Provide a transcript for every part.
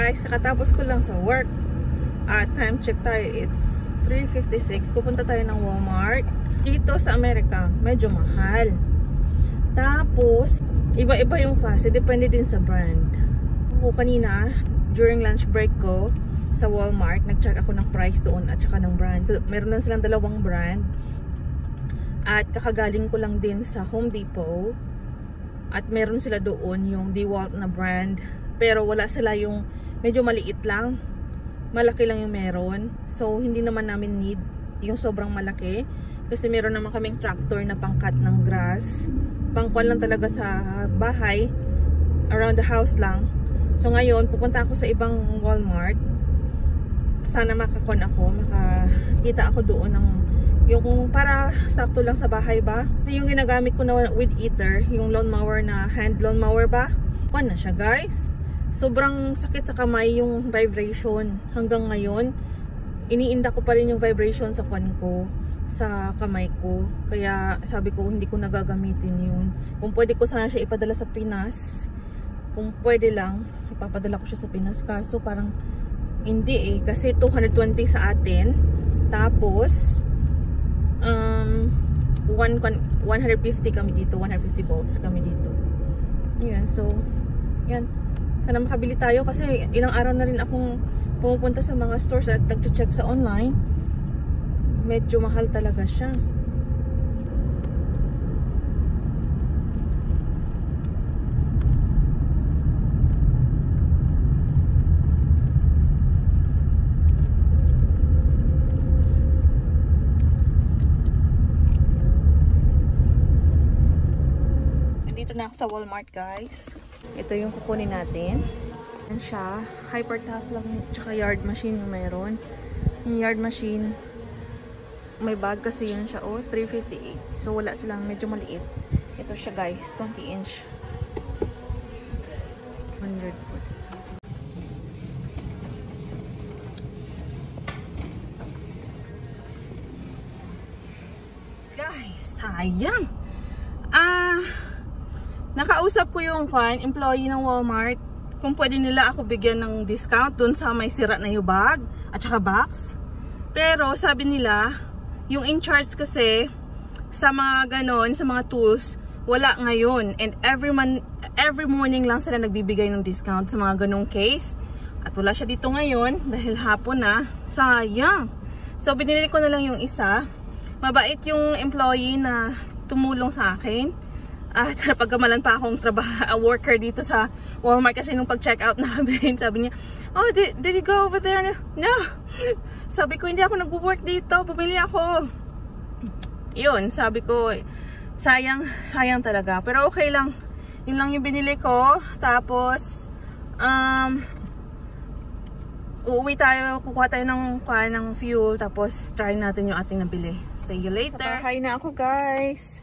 guys, kakatapos ko lang sa work. Time check tayo, it's 3:56. Pupunta tayo ng Walmart. Dito sa Amerika, medyo mahal. Tapos, iba-iba yung klase. Depende din sa brand. Ako kanina, during lunch break ko sa Walmart, nag-check ako ng price doon at saka ng brand. So, meron lang silang dalawang brand. At kakagaling ko lang din sa Home Depot. At meron sila doon yung DeWalt na brand. Pero wala sila yung medyo maliit lang. Malaki lang yung meron. So, hindi naman namin need yung sobrang malaki. Kasi meron naman kaming tractor na pang-cut ng grass. Pangkuan lang talaga sa bahay. Around the house lang. So, ngayon, pupunta ako sa ibang Walmart. Sana makakon ako. Makakita ako doon ng yung para sakto lang sa bahay ba. Kasi yung ginagamit ko na weed eater, yung lawnmower na hand lawnmower ba. Kuan na siya guys. Sobrang sakit sa kamay yung vibration. Hanggang ngayon, iniinda ko pa rin yung vibration sa kuan ko, sa kamay ko. Kaya sabi ko, hindi ko nagagamitin yun. Kung pwede ko sana siya ipadala sa Pinas, kung pwede lang, ipapadala ko siya sa Pinas. Kaso parang hindi kasi 220 sa atin. Tapos 150 kami dito, 150 volts kami dito. Yan, so yan, sana makabili tayo kasi ilang araw na rin akong pumupunta sa mga stores at nag-check sa online. Medyo mahal talaga siya. Na ako sa Walmart guys. Ito yung kukunin natin. Yan siya. Hyper tough lang. Tsaka yard machine yung meron. Yung yard machine may bag kasi yun siya. Oh, 358. So wala silang medyo maliit. Ito siya guys. 20 inch. 147. Guys, sayang. Nakausap ko yung employee ng Walmart kung pwede nila ako bigyan ng discount dun sa may sira na yung bag at saka box. Pero sabi nila, yung in charge kasi sa mga ganon, sa mga tools, wala ngayon. And every morning lang sila nagbibigay ng discount sa mga ganong case. At wala siya dito ngayon dahil hapon na. Sayang. So binili ko na lang yung isa. Mabait yung employee na tumulong sa akin. At napagkamalan pa akong worker dito sa Walmart kasi nung pag-check out namin, sabi niya, oh, did you go over there? No. Sabi ko, hindi ako nag-work dito, bumili ako. Yun, sabi ko, sayang talaga. Pero okay lang. Yun lang yung binili ko. Tapos, uuwi tayo, kukuha tayo ng fuel, tapos try natin yung ating nabili. See you later. Sa bahay na ako guys.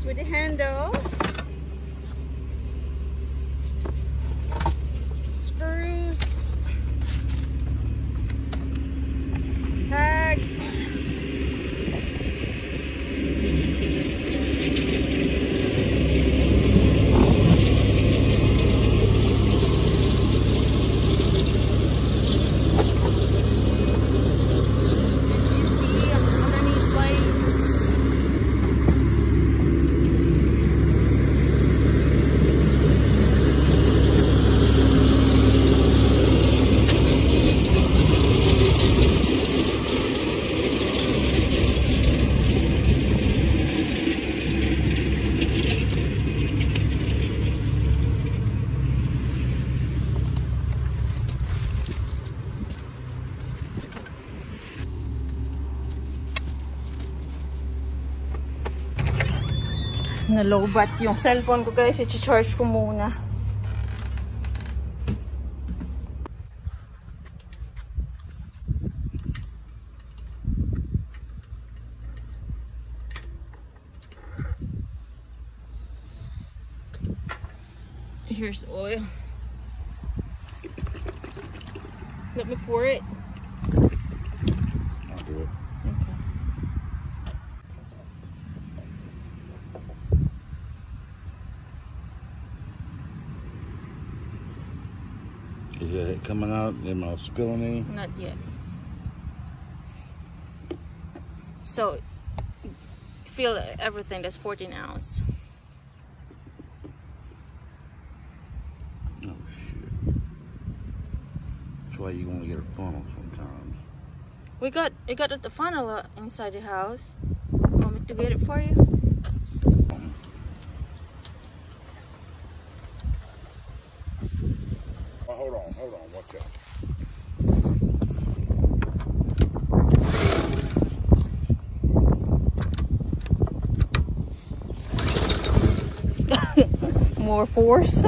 With the handle, screws, tag, Nalobat yung cellphone ko guys. I-charge ko muna. Here's oil. Let me pour it. I'll do it. Okay. Is it coming out? Am I spilling any? Not yet. So, fill everything. That's 14 ounce. Oh shit. That's why you want to get a funnel sometimes. We got the funnel inside the house. Want me to get it for you? Oh, hold on, watch More force.